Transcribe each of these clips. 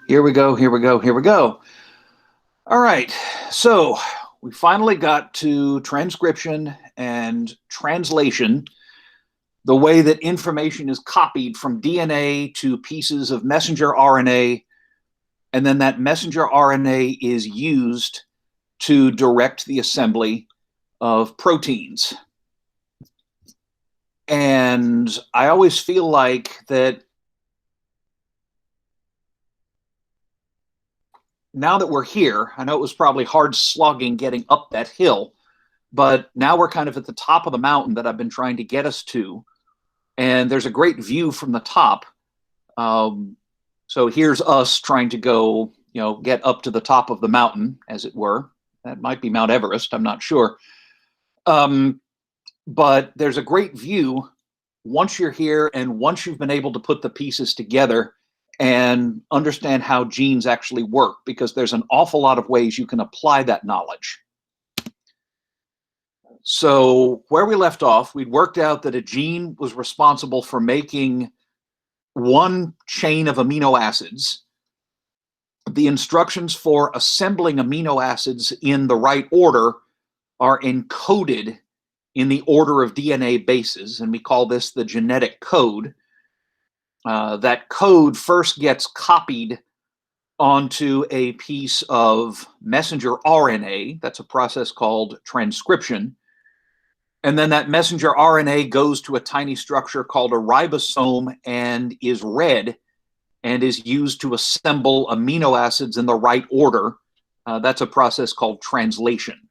Here we go, here we go, here we go. All right, so we finally got to transcription and translation, the way that information is copied from DNA to pieces of messenger RNA, and then that messenger RNA is used to direct the assembly of proteins. And I always feel like that now that we're here, I know it was probably hard slogging getting up that hill, but now we're kind of at the top of the mountain that I've been trying to get us to. And there's a great view from the top. So here's us trying to go, get up to the top of the mountain, as it were. That might be Mount Everest, I'm not sure. But there's a great view once you're here and once you've been able to put the pieces together and understand how genes actually work, because there's an awful lot of ways you can apply that knowledge. So where we left off, we'd worked out that a gene was responsible for making one chain of amino acids. The instructions for assembling amino acids in the right order are encoded in the order of DNA bases, and we call this the genetic code. That code first gets copied onto a piece of messenger RNA. That's a process called transcription. And then that messenger RNA goes to a tiny structure called a ribosome and is read and is used to assemble amino acids in the right order. That's a process called translation.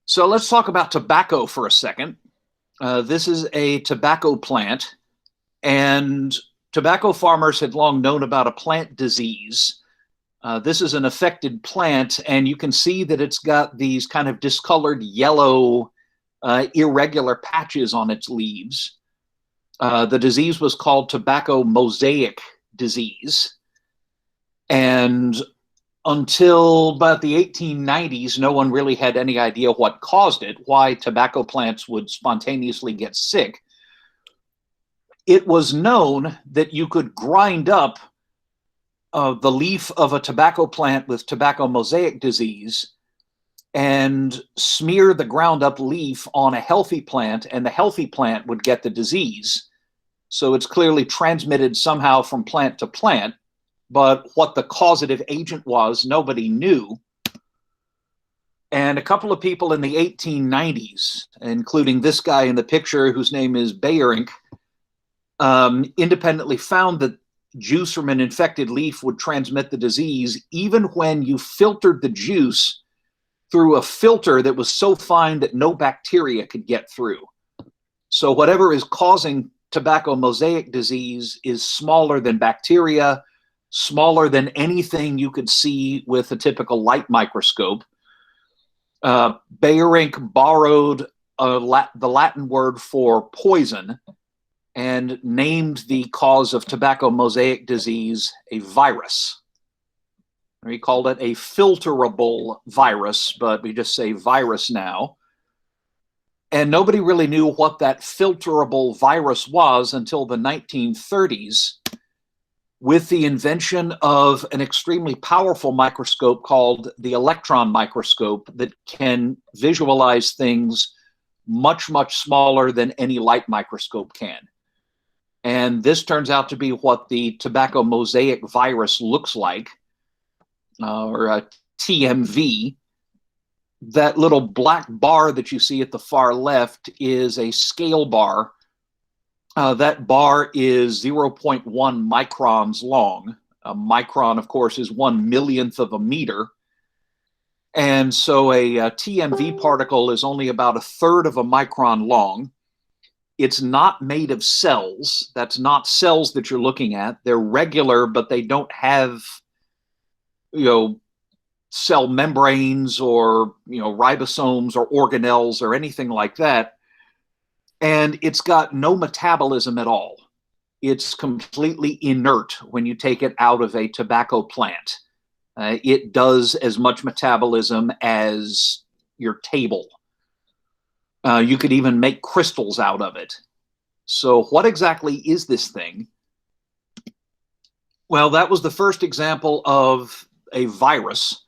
So let's talk about tobacco for a second. This is a tobacco plant, and tobacco farmers had long known about a plant disease. This is an affected plant, and you can see that it's got these kind of discolored yellow, irregular patches on its leaves. The disease was called tobacco mosaic disease. And until about the 1890s, no one really had any idea what caused it, why tobacco plants would spontaneously get sick. It was known that you could grind up the leaf of a tobacco plant with tobacco mosaic disease and smear the ground up leaf on a healthy plant, and the healthy plant would get the disease. So it's clearly transmitted somehow from plant to plant, but what the causative agent was, nobody knew. And a couple of people in the 1890s, including this guy in the picture whose name is Bayerink, independently found that juice from an infected leaf would transmit the disease even when you filtered the juice through a filter that was so fine that no bacteria could get through. So whatever is causing tobacco mosaic disease is smaller than bacteria, smaller than anything you could see with a typical light microscope. Bayerink borrowed the Latin word for poison and named the cause of tobacco mosaic disease a virus. He called it a filterable virus, but we just say virus now. And nobody really knew what that filterable virus was until the 1930s, with the invention of an extremely powerful microscope called the electron microscope that can visualize things much, much smaller than any light microscope can. And this turns out to be what the tobacco mosaic virus looks like, or a TMV. That little black bar that you see at the far left is a scale bar. That bar is 0.1 microns long. A micron, of course, is 1/1,000,000th of a meter. And so a TMV particle is only about 1/3 of a micron long. It's not made of cells. That's not cells that you're looking at. They're regular, but they don't have, cell membranes or, ribosomes or organelles or anything like that. And it's got no metabolism at all. It's completely inert when you take it out of a tobacco plant. It does as much metabolism as your table. You could even make crystals out of it. So what exactly is this thing? Well, that was the first example of a virus,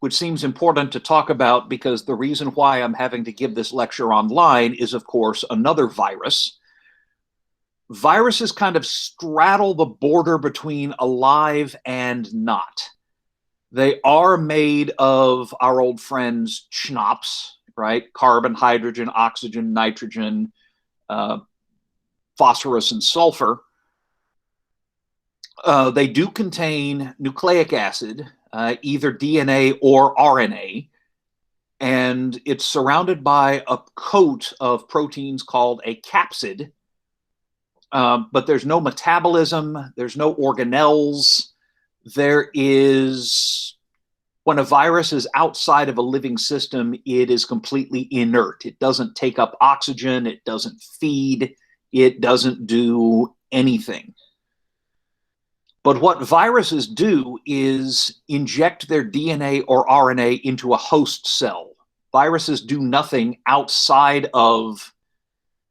which seems important to talk about because the reason why I'm having to give this lecture online is, of course, another virus. Viruses kind of straddle the border between alive and not. They are made of our old friends schnapps, right? Carbon, hydrogen, oxygen, nitrogen, uh, phosphorus, and sulfur. They do contain nucleic acid, either DNA or RNA, and it's surrounded by a coat of proteins called a capsid. But there's no metabolism, there's no organelles. There is, when a virus is outside of a living system, it is completely inert. It doesn't take up oxygen, it doesn't feed, it doesn't do anything. But what viruses do is inject their DNA or RNA into a host cell. Viruses do nothing outside of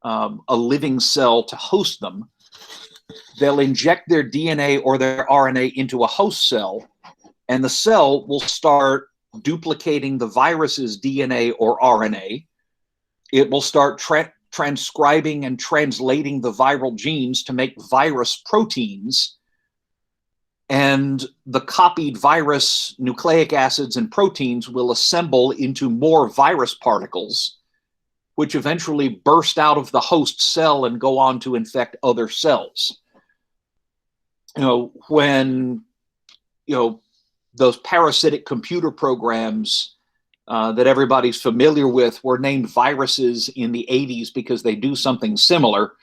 a living cell to host them. They'll inject their DNA or their RNA into a host cell, and the cell will start duplicating the virus's DNA or RNA. It will start transcribing and translating the viral genes to make virus proteins. And the copied virus nucleic acids and proteins will assemble into more virus particles, which eventually burst out of the host cell and go on to infect other cells. When those parasitic computer programs that everybody's familiar with were named viruses in the 80s because they do something similar.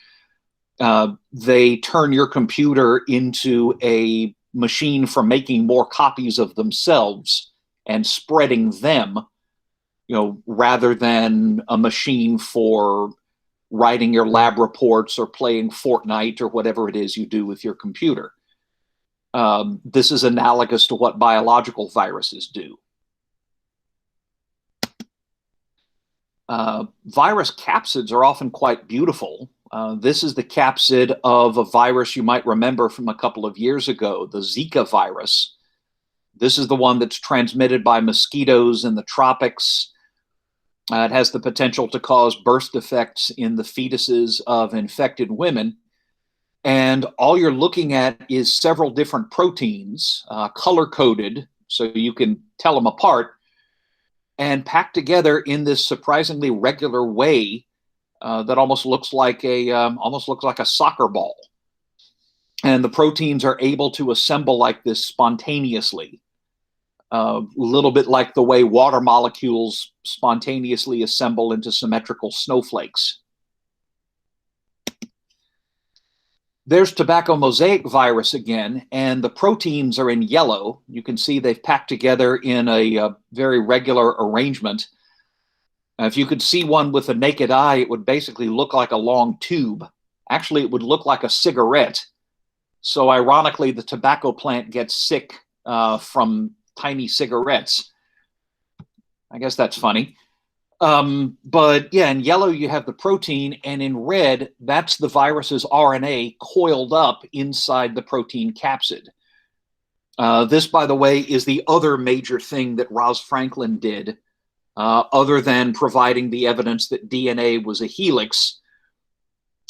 They turn your computer into a machine for making more copies of themselves and spreading them, rather than a machine for writing your lab reports or playing Fortnite or whatever it is you do with your computer. This is analogous to what biological viruses do. Virus capsids are often quite beautiful. This is the capsid of a virus you might remember from a couple of years ago, the Zika virus. This is the one that's transmitted by mosquitoes in the tropics. It has the potential to cause birth defects in the fetuses of infected women. And all you're looking at is several different proteins, color-coded, so you can tell them apart, and packed together in this surprisingly regular way that almost looks like a soccer ball. And the proteins are able to assemble like this spontaneously, a little bit like the way water molecules spontaneously assemble into symmetrical snowflakes. There's tobacco mosaic virus again, and the proteins are in yellow. You can see they've packed together in a very regular arrangement. If you could see one with a naked eye, it would basically look like a long tube. Actually, it would look like a cigarette. So ironically, the tobacco plant gets sick from tiny cigarettes. I guess that's funny. But yeah, in yellow, you have the protein, and in red, that's the virus's RNA coiled up inside the protein capsid. This, by the way, is the other major thing that Roz Franklin did, other than providing the evidence that DNA was a helix.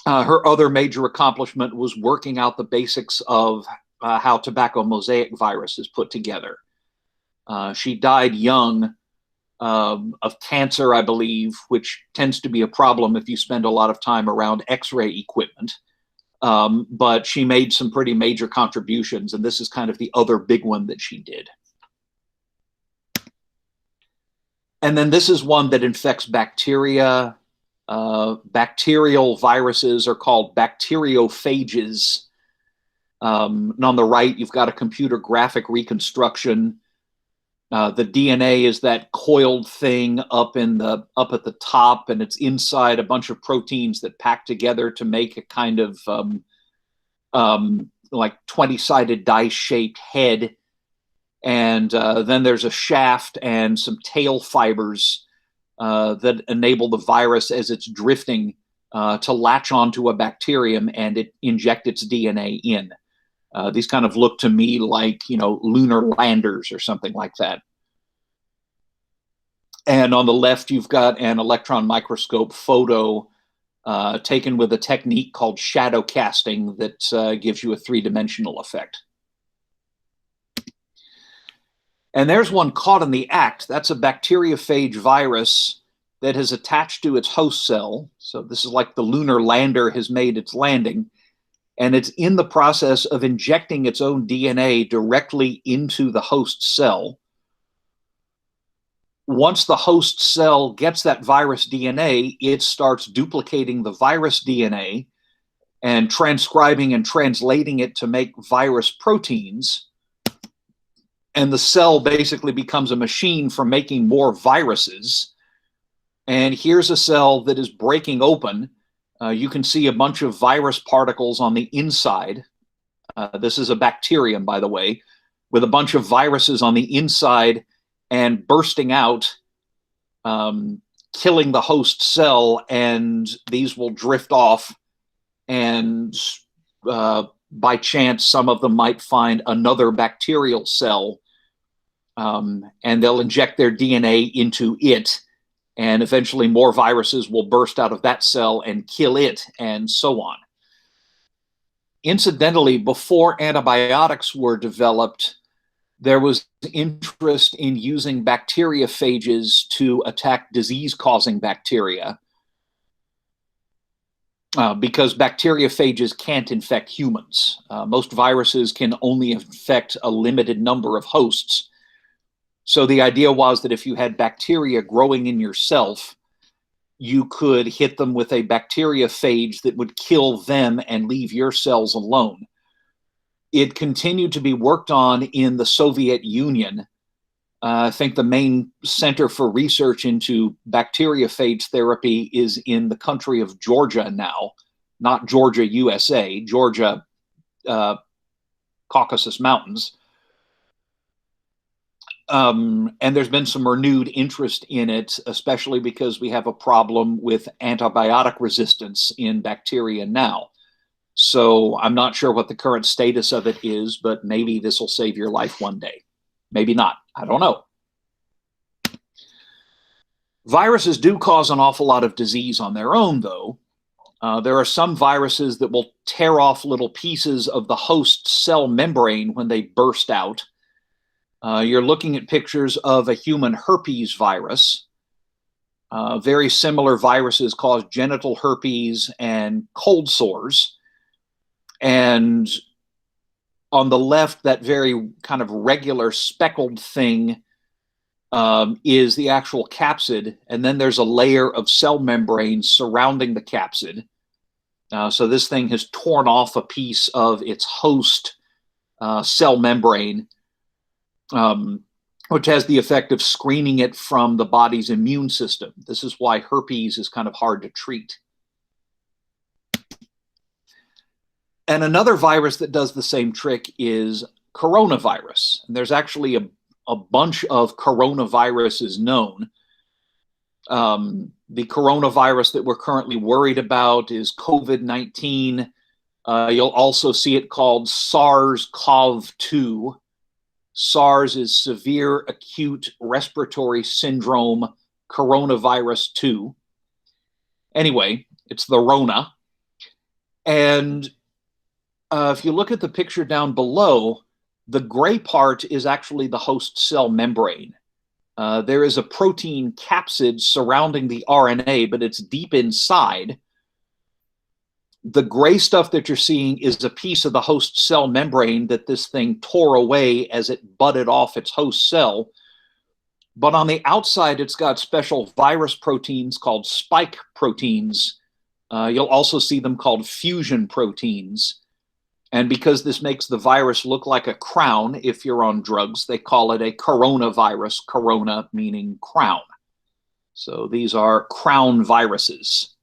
Her other major accomplishment was working out the basics of how tobacco mosaic virus is put together. She died young of cancer, I believe, which tends to be a problem if you spend a lot of time around X-ray equipment. But she made some pretty major contributions, and this is kind of the other big one that she did. And then this is one that infects bacteria. Bacterial viruses are called bacteriophages. And on the right, you've got a computer graphic reconstruction. The DNA is that coiled thing up at the top, and it's inside a bunch of proteins that pack together to make a kind of like 20-sided dice-shaped head. And then there's a shaft and some tail fibers that enable the virus as it's drifting to latch onto a bacterium and it inject its DNA in. These kind of look to me like, lunar landers or something like that. And on the left, you've got an electron microscope photo taken with a technique called shadow casting that gives you a three-dimensional effect. And there's one caught in the act. That's a bacteriophage virus that has attached to its host cell. So this is like the lunar lander has made its landing. And it's in the process of injecting its own DNA directly into the host cell. Once the host cell gets that virus DNA, it starts duplicating the virus DNA and transcribing and translating it to make virus proteins. And the cell basically becomes a machine for making more viruses. And here's a cell that is breaking open. You can see a bunch of virus particles on the inside. This is a bacterium, by the way, with a bunch of viruses on the inside and bursting out, killing the host cell, and these will drift off. And by chance, some of them might find another bacterial cell, and they'll inject their DNA into it. And eventually more viruses will burst out of that cell and kill it, and so on. Incidentally, before antibiotics were developed, there was interest in using bacteriophages to attack disease-causing bacteria because bacteriophages can't infect humans. Most viruses can only infect a limited number of hosts. So the idea was that if you had bacteria growing in yourself, you could hit them with a bacteriophage that would kill them and leave your cells alone. It continued to be worked on in the Soviet Union. I think the main center for research into bacteriophage therapy is in the country of Georgia now, not Georgia, USA, Georgia, Caucasus Mountains. And there's been some renewed interest in it, especially because we have a problem with antibiotic resistance in bacteria now. So I'm not sure what the current status of it is, but maybe this will save your life one day. Maybe not. I don't know. Viruses do cause an awful lot of disease on their own, though. There are some viruses that will tear off little pieces of the host cell membrane when they burst out. You're looking at pictures of a human herpes virus. Very similar viruses cause genital herpes and cold sores. And on the left, that very kind of regular speckled thing is the actual capsid. And then there's a layer of cell membrane surrounding the capsid. So this thing has torn off a piece of its host cell membrane, which has the effect of screening it from the body's immune system. This is why herpes is kind of hard to treat. And another virus that does the same trick is coronavirus. And there's actually a bunch of coronaviruses known. The coronavirus that we're currently worried about is COVID-19. You'll also see it called SARS-CoV-2. SARS is severe acute respiratory syndrome coronavirus 2. Anyway, it's the Rona. And if you look at the picture down below, the gray part is actually the host cell membrane. There is a protein capsid surrounding the RNA, but it's deep inside. The gray stuff that you're seeing is a piece of the host cell membrane that this thing tore away as it butted off its host cell. But on the outside, it's got special virus proteins called spike proteins. You'll also see them called fusion proteins. And because this makes the virus look like a crown, if you're on drugs, they call it a coronavirus, corona meaning crown. So these are crown viruses.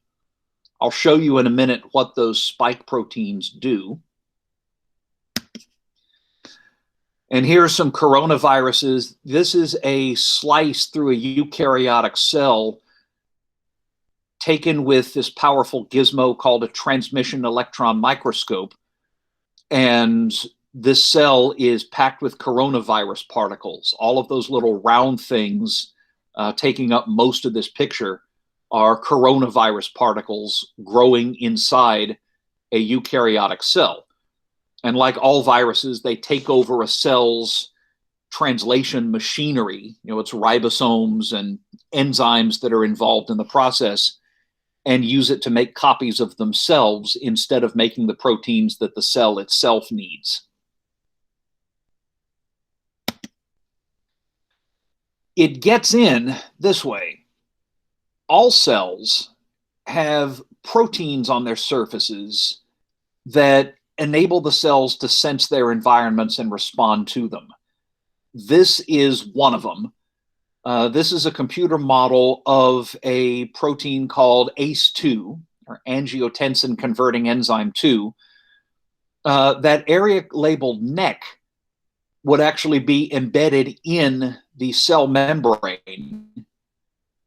I'll show you in a minute what those spike proteins do. And here are some coronaviruses. This is a slice through a eukaryotic cell taken with this powerful gizmo called a transmission electron microscope. And this cell is packed with coronavirus particles. All of those little round things taking up most of this picture are coronavirus particles growing inside a eukaryotic cell. And like all viruses, they take over a cell's translation machinery, its ribosomes and enzymes that are involved in the process, and use it to make copies of themselves instead of making the proteins that the cell itself needs. It gets in this way. All cells have proteins on their surfaces that enable the cells to sense their environments and respond to them. This is one of them. This is a computer model of a protein called ACE2, or angiotensin converting enzyme 2. That area labeled NEC would actually be embedded in the cell membrane.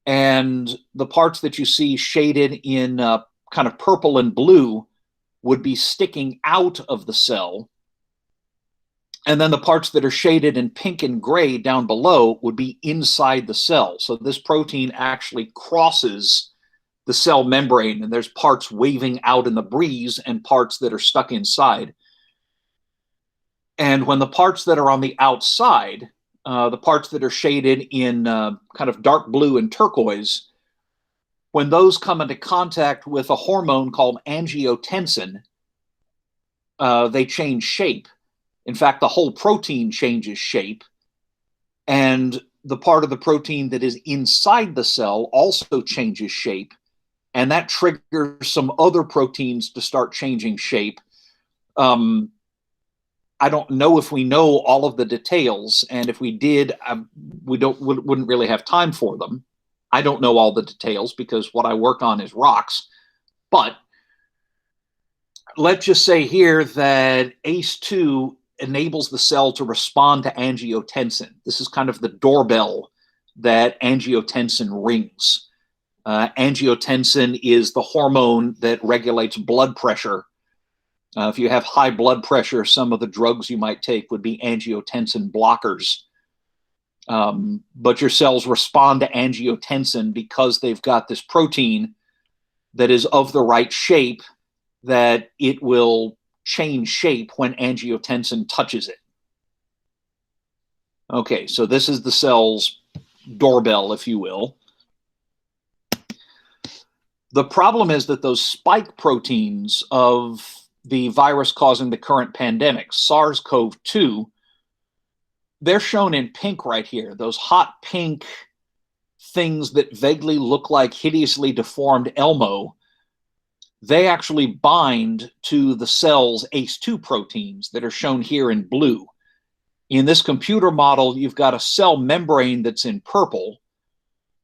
And the parts that you see shaded in kind of purple and blue would be sticking out of the cell. And then the parts that are shaded in pink and gray down below would be inside the cell. So this protein actually crosses the cell membrane, and there's parts waving out in the breeze and parts that are stuck inside. And when the parts that are on the outside, the parts that are shaded in kind of dark blue and turquoise, when those come into contact with a hormone called angiotensin, they change shape. In fact, the whole protein changes shape, and the part of the protein that is inside the cell also changes shape, and that triggers some other proteins to start changing shape. I don't know if we know all of the details, and if we did, we wouldn't really have time for them. I don't know all the details because what I work on is rocks, but let's just say here that ACE2 enables the cell to respond to angiotensin. This is kind of the doorbell that angiotensin rings. Angiotensin is the hormone that regulates blood pressure. If you have high blood pressure, some of the drugs you might take would be angiotensin blockers. But your cells respond to angiotensin because they've got this protein that is of the right shape, that it will change shape when angiotensin touches it. Okay, so this is the cell's doorbell, if you will. The problem is that those spike proteins of the virus causing the current pandemic, SARS-CoV-2, they're shown in pink right here. Those hot pink things that vaguely look like hideously deformed Elmo, they actually bind to the cell's ACE2 proteins that are shown here in blue. In this computer model, you've got a cell membrane that's in purple.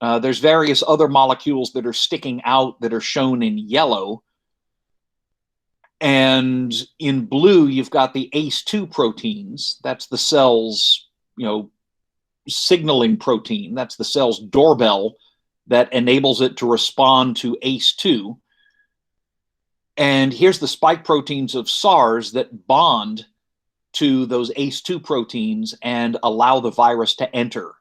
There's various other molecules that are sticking out that are shown in yellow. And in blue, you've got the ACE2 proteins. That's the cell's, signaling protein. That's the cell's doorbell that enables it to respond to ACE2. And here's the spike proteins of SARS that bond to those ACE2 proteins and allow the virus to enter.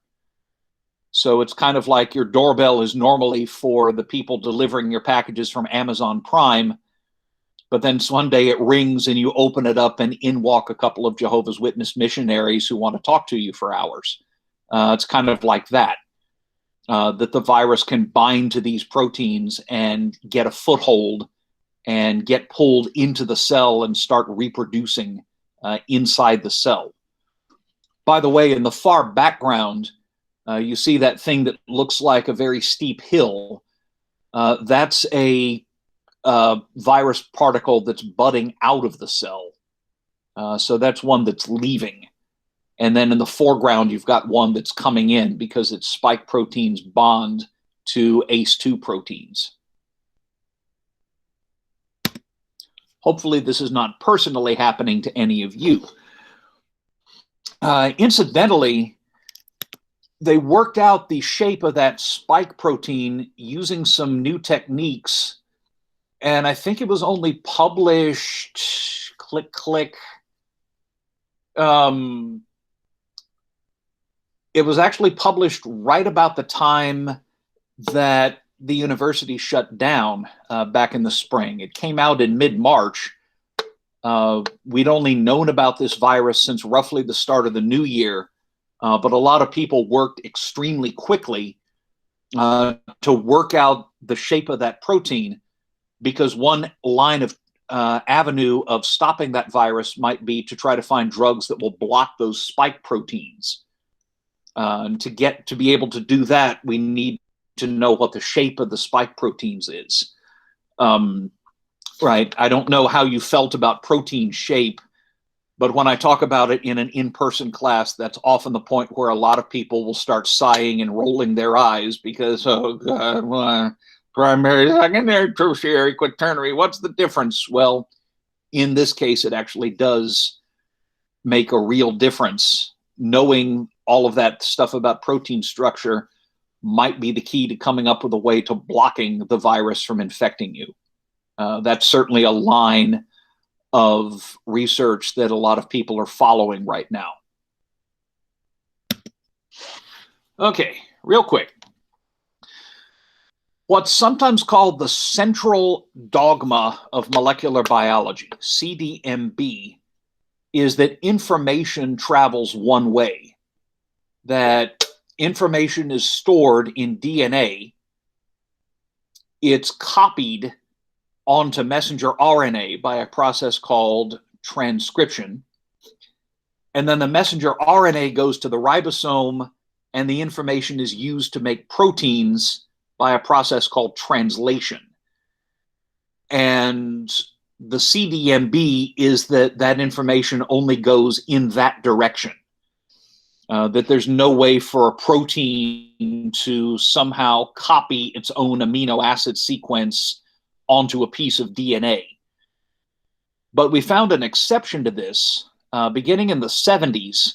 So it's kind of like your doorbell is normally for the people delivering your packages from Amazon Prime, but then one day it rings and you open it up and in walk a couple of Jehovah's Witness missionaries who want to talk to you for hours. It's kind of like that, that the virus can bind to these proteins and get a foothold and get pulled into the cell and start reproducing inside the cell. By the way, in the far background, you see that thing that looks like a very steep hill. That's a virus particle that's budding out of the cell. So that's one that's leaving. And then in the foreground, you've got one that's coming in because its spike proteins bond to ACE2 proteins. Hopefully this is not personally happening to any of you. Incidentally, they worked out the shape of that spike protein using some new techniques, and I think it was only published, click, Um, it was actually published right about the time that the university shut down back in the spring. It came out in mid-March. We'd only known about this virus since roughly the start of the new year, but a lot of people worked extremely quickly to work out the shape of that protein, because one line of avenue of stopping that virus might be to try to find drugs that will block those spike proteins. And to be able to do that, we need to know what the shape of the spike proteins is. Right. I don't know how you felt about protein shape, but when I talk about it in an in-person class, that's often the point where a lot of people will start sighing and rolling their eyes because, oh God, well, primary, secondary, tertiary, quaternary, what's the difference? Well, in this case, it actually does make a real difference. Knowing all of that stuff about protein structure might be the key to coming up with a way to blocking the virus from infecting you. That's certainly a line of research that a lot of people are following right now. Okay, real quick. What's sometimes called the central dogma of molecular biology, CDMB, is that information travels one way, that information is stored in DNA, it's copied onto messenger RNA by a process called transcription, and then the messenger RNA goes to the ribosome, and the information is used to make proteins by a process called translation. And the CDMB is that information only goes in that direction. That there's no way for a protein to somehow copy its own amino acid sequence onto a piece of DNA. But we found an exception to this beginning in the 70s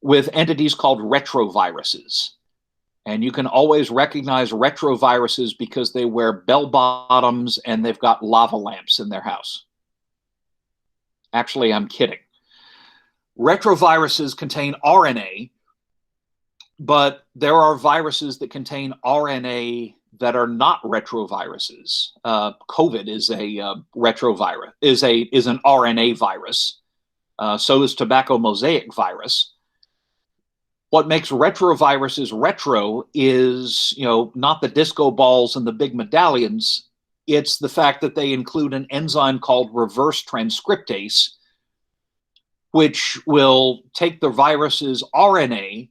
with entities called retroviruses. And you can always recognize retroviruses because they wear bell bottoms and they've got lava lamps in their house. Actually, I'm kidding. Retroviruses contain RNA, but there are viruses that contain RNA that are not retroviruses. COVID is a retrovirus, is an RNA virus. So is tobacco mosaic virus. What makes retroviruses retro is, not the disco balls and the big medallions. It's the fact that they include an enzyme called reverse transcriptase, which will take the virus's RNA,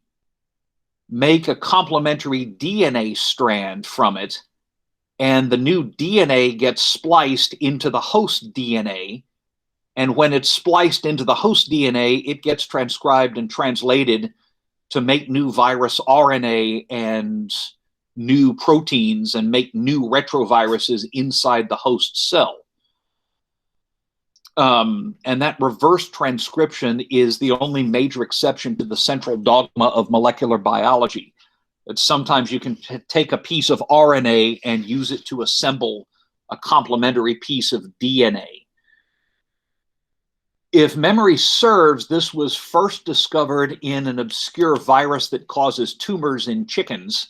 make a complementary DNA strand from it, and the new DNA gets spliced into the host DNA. And when it's spliced into the host DNA, it gets transcribed and translated to make new virus RNA and new proteins and make new retroviruses inside the host cell. And that reverse transcription is the only major exception to the central dogma of molecular biology. That sometimes you can take a piece of RNA and use it to assemble a complementary piece of DNA. If memory serves, this was first discovered in an obscure virus that causes tumors in chickens.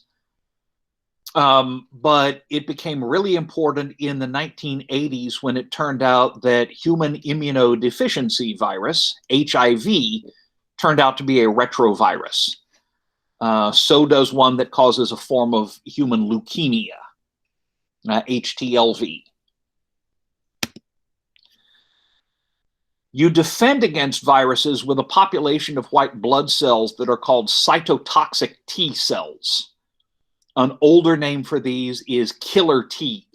But it became really important in the 1980s when it turned out that human immunodeficiency virus, HIV, turned out to be a retrovirus. So does one that causes a form of human leukemia, HTLV. You defend against viruses with a population of white blood cells that are called cytotoxic T cells. An older name for these is killer T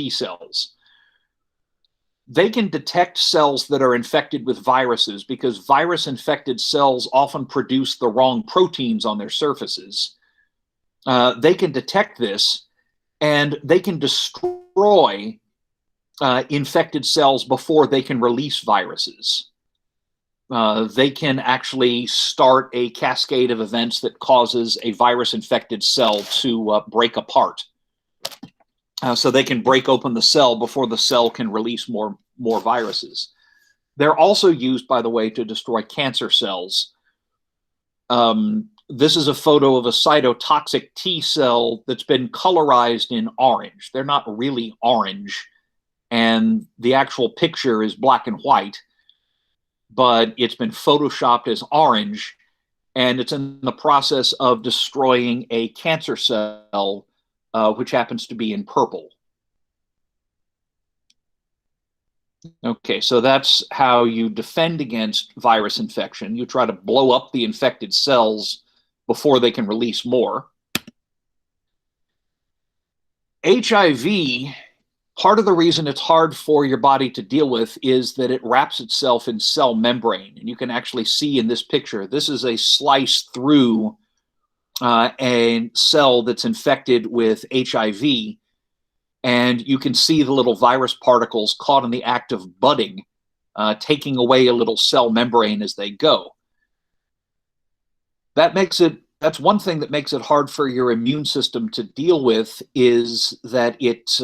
cells. They can detect cells that are infected with viruses because virus-infected cells often produce the wrong proteins on their surfaces. They can detect this, and they can destroy infected cells before they can release viruses. They can actually start a cascade of events that causes a virus-infected cell to break apart. So they can break open the cell before the cell can release more viruses. They're also used, by the way, to destroy cancer cells. This is a photo of a cytotoxic T cell that's been colorized in orange. They're not really orange, and the actual picture is black and white, but it's been photoshopped as orange, and it's in the process of destroying a cancer cell, which happens to be in purple. Okay, so that's how you defend against virus infection. You try to blow up the infected cells before they can release more. HIV, part of the reason it's hard for your body to deal with is that it wraps itself in cell membrane. And you can actually see in this picture, this is a slice through a cell that's infected with HIV. And you can see the little virus particles caught in the act of budding, taking away a little cell membrane as they go. That's one thing that makes it hard for your immune system to deal with, is that it's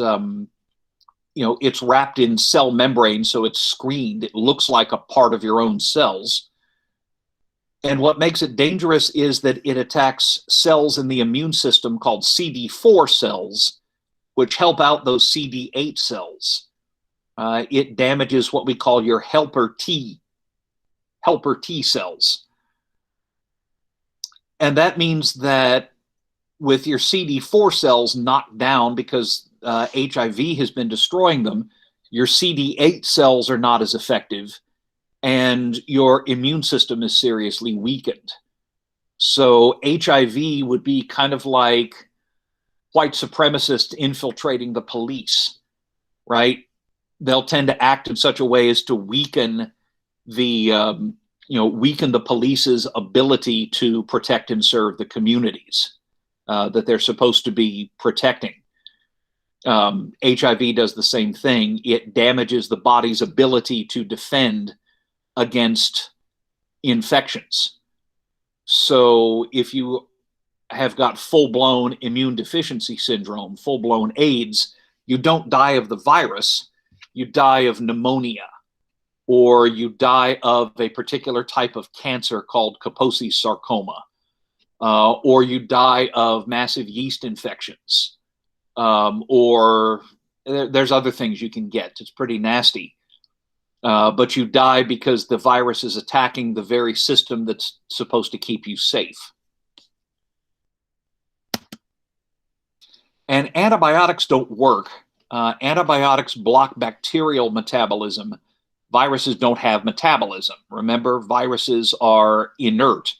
wrapped in cell membrane, so it's screened. It looks like a part of your own cells. And what makes it dangerous is that it attacks cells in the immune system called CD4 cells, which help out those CD8 cells. It damages what we call your helper T cells. And that means that with your CD4 cells knocked down because HIV has been destroying them, your CD8 cells are not as effective, and your immune system is seriously weakened. So HIV would be kind of like white supremacists infiltrating the police, right? They'll tend to act in such a way as to weaken the police's ability to protect and serve the communities that they're supposed to be protecting. HIV does the same thing. It damages the body's ability to defend against infections. So if you have got full-blown immune deficiency syndrome, full-blown AIDS, you don't die of the virus, you die of pneumonia, or you die of a particular type of cancer called Kaposi sarcoma, or you die of massive yeast infections, or there's other things you can get. It's pretty nasty. But you die because the virus is attacking the very system that's supposed to keep you safe. And antibiotics don't work. Antibiotics block bacterial metabolism. Viruses don't have metabolism. Remember, viruses are inert.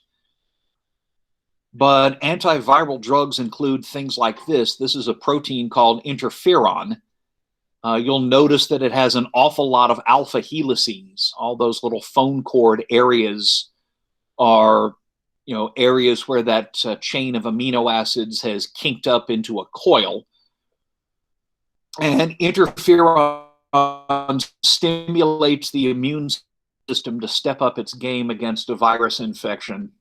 But antiviral drugs include things like this. This is a protein called interferon. You'll notice that it has an awful lot of alpha helices. All those little phone cord areas are areas where that chain of amino acids has kinked up into a coil. And interferon stimulates the immune system to step up its game against a virus infection.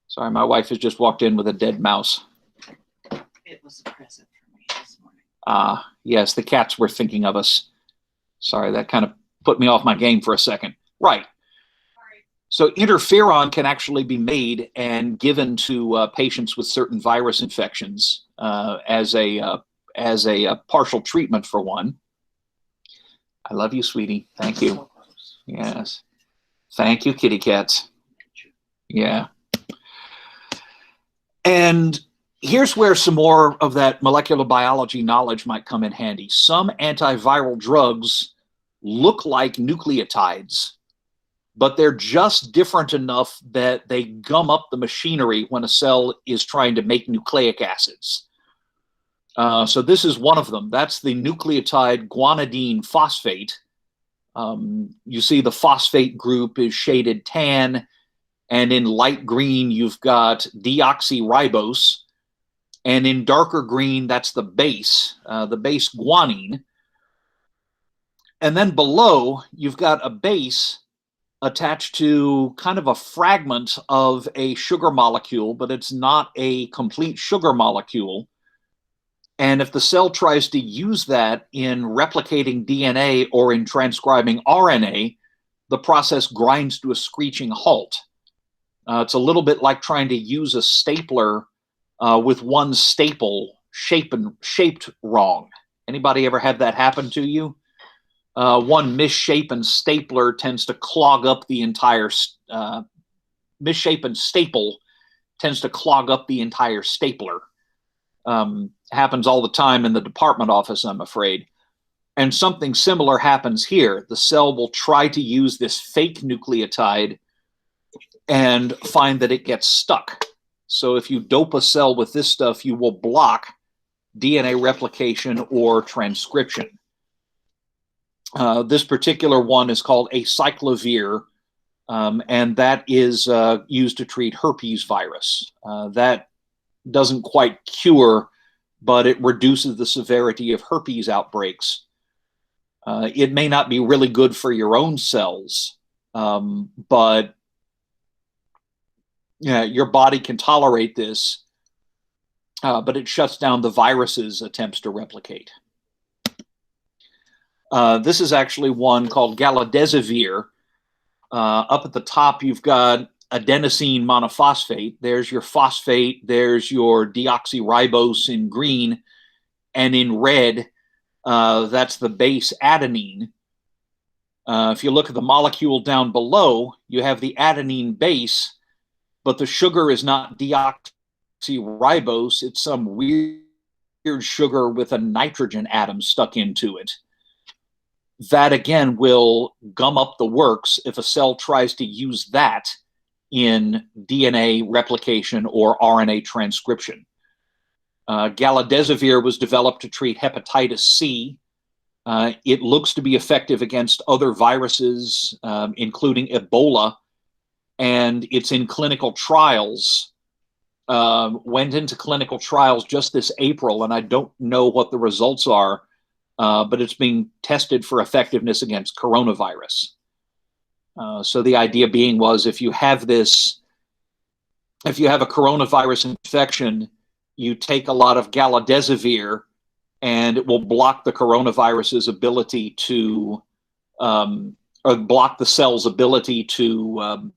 Sorry, my wife has just walked in with a dead mouse. It was a present for me this morning. Yes, the cats were thinking of us. Sorry, that kind of put me off my game for a second. Right. So interferon can actually be made and given to patients with certain virus infections as a partial treatment for one. I love you, sweetie. Thank you. So close. Yes. Thank you, kitty cats. Yeah. And here's where some more of that molecular biology knowledge might come in handy. Some antiviral drugs look like nucleotides, but they're just different enough that they gum up the machinery when a cell is trying to make nucleic acids. So this is one of them. That's the nucleotide guanidine phosphate. You see the phosphate group is shaded tan, and in light green, you've got deoxyribose. And in darker green, that's the base guanine. And then below, you've got a base attached to kind of a fragment of a sugar molecule, but it's not a complete sugar molecule. And if the cell tries to use that in replicating DNA or in transcribing RNA, the process grinds to a screeching halt. It's a little bit like trying to use a stapler with one staple shaped wrong. Anybody ever had that happen to you? One misshapen stapler tends to clog up the entire misshapen staple tends to clog up the entire stapler. Happens all the time in the department office, I'm afraid. And something similar happens here. The cell will try to use this fake nucleotide and find that it gets stuck. So if you dope a cell with this stuff, you will block DNA replication or transcription. This particular one is called acyclovir, and that is used to treat herpes virus. That doesn't quite cure, but it reduces the severity of herpes outbreaks. It may not be really good for your own cells, but your body can tolerate this, but it shuts down the virus's attempts to replicate. This is actually one called galidesivir. Up at the top, you've got adenosine monophosphate. There's your phosphate. There's your deoxyribose in green. And in red, that's the base adenine. If you look at the molecule down below, you have the adenine base, but the sugar is not deoxyribose. It's some weird sugar with a nitrogen atom stuck into it. That, again, will gum up the works if a cell tries to use that in DNA replication or RNA transcription. Galidesivir was developed to treat hepatitis C. It looks to be effective against other viruses, including Ebola, and it's in clinical trials. Went into clinical trials just this April, and I don't know what the results are, but it's being tested for effectiveness against coronavirus. So the idea being was if you have a coronavirus infection, you take a lot of galidesivir and it will block the coronavirus's ability to, or block the cell's ability to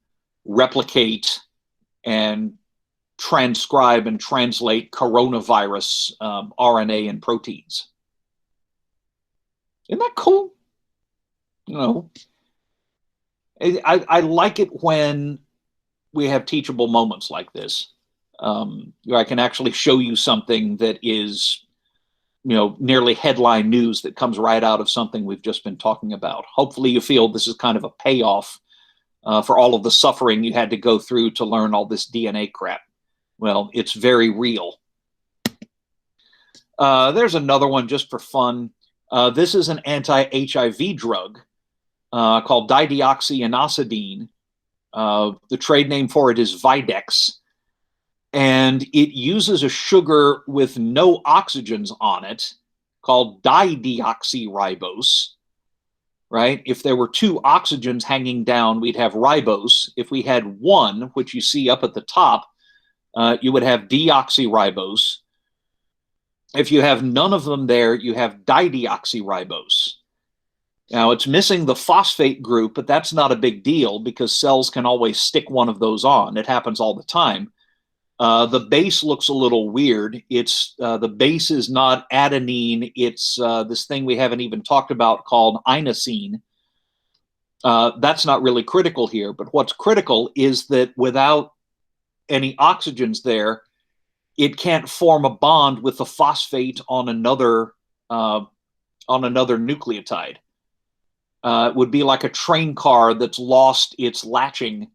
replicate and transcribe and translate coronavirus RNA and proteins. Isn't that cool? You know, I like it when we have teachable moments like this. I can actually show you something that is, nearly headline news that comes right out of something we've just been talking about. Hopefully you feel this is kind of a payoff for all of the suffering you had to go through to learn all this DNA crap. Well, it's very real. There's another one just for fun. This is an anti-HIV drug called dideoxyinositidine. The trade name for it is Videx. And it uses a sugar with no oxygens on it called dideoxyribose, right? If there were two oxygens hanging down, we'd have ribose. If we had one, which you see up at the top, you would have deoxyribose. If you have none of them there, you have dideoxyribose. Now, it's missing the phosphate group, but that's not a big deal because cells can always stick one of those on. It happens all the time. The base looks a little weird. It's the base is not adenine. It's this thing we haven't even talked about called inosine. That's not really critical here, but what's critical is that without any oxygens there, it can't form a bond with the phosphate on another nucleotide. It would be like a train car that's lost its latching,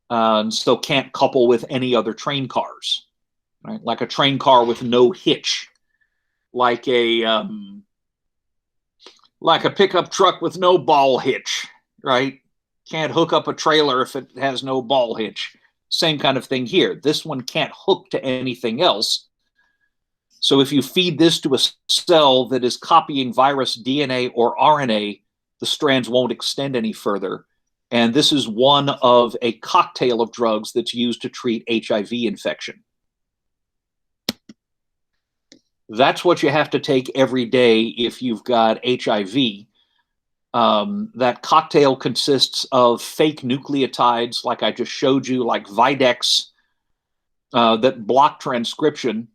and so can't couple with any other train cars, right? Like a train car with no hitch, like a pickup truck with no ball hitch, right? Can't hook up a trailer if it has no ball hitch. Same kind of thing here. This one can't hook to anything else. So if you feed this to a cell that is copying virus DNA or RNA, the strands won't extend any further. And this is one of a cocktail of drugs that's used to treat HIV infection. That's what you have to take every day if you've got HIV. That cocktail consists of fake nucleotides, like I just showed you, like Videx, that block transcription.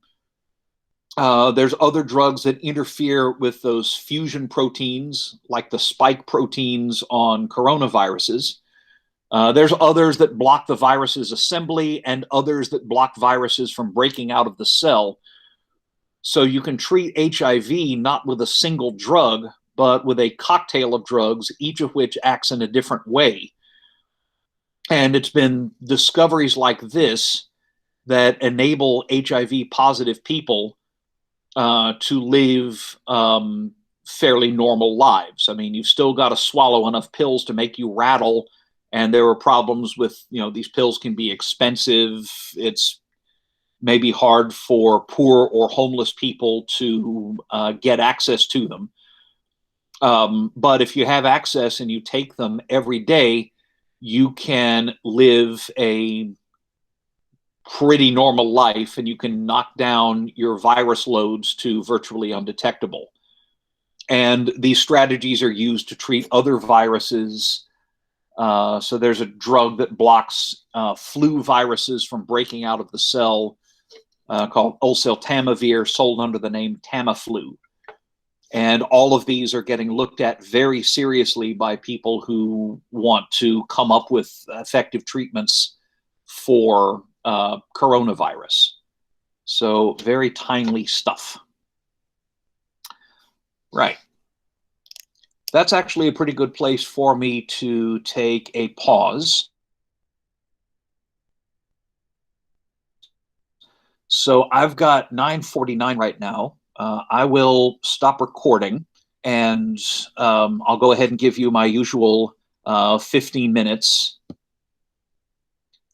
There's other drugs that interfere with those fusion proteins, like the spike proteins on coronaviruses. There's others that block the virus's assembly and others that block viruses from breaking out of the cell. So you can treat HIV not with a single drug, but with a cocktail of drugs, each of which acts in a different way. And it's been discoveries like this that enable HIV positive people to live fairly normal lives. I mean, you've still got to swallow enough pills to make you rattle, and there are problems with, these pills can be expensive. It's maybe hard for poor or homeless people to get access to them. But if you have access and you take them every day, you can live a pretty normal life, and you can knock down your virus loads to virtually undetectable. And these strategies are used to treat other viruses. So there's a drug that blocks flu viruses from breaking out of the cell called oseltamivir, sold under the name Tamiflu. And all of these are getting looked at very seriously by people who want to come up with effective treatments for coronavirus. So very timely stuff. Right. That's actually a pretty good place for me to take a pause. So I've got 9:49 right now. I will stop recording, and I'll go ahead and give you my usual 15 minutes.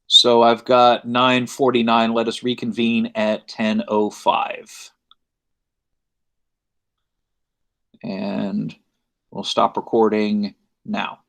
So I've got 9:49. Let us reconvene at 10:05. And we'll stop recording now.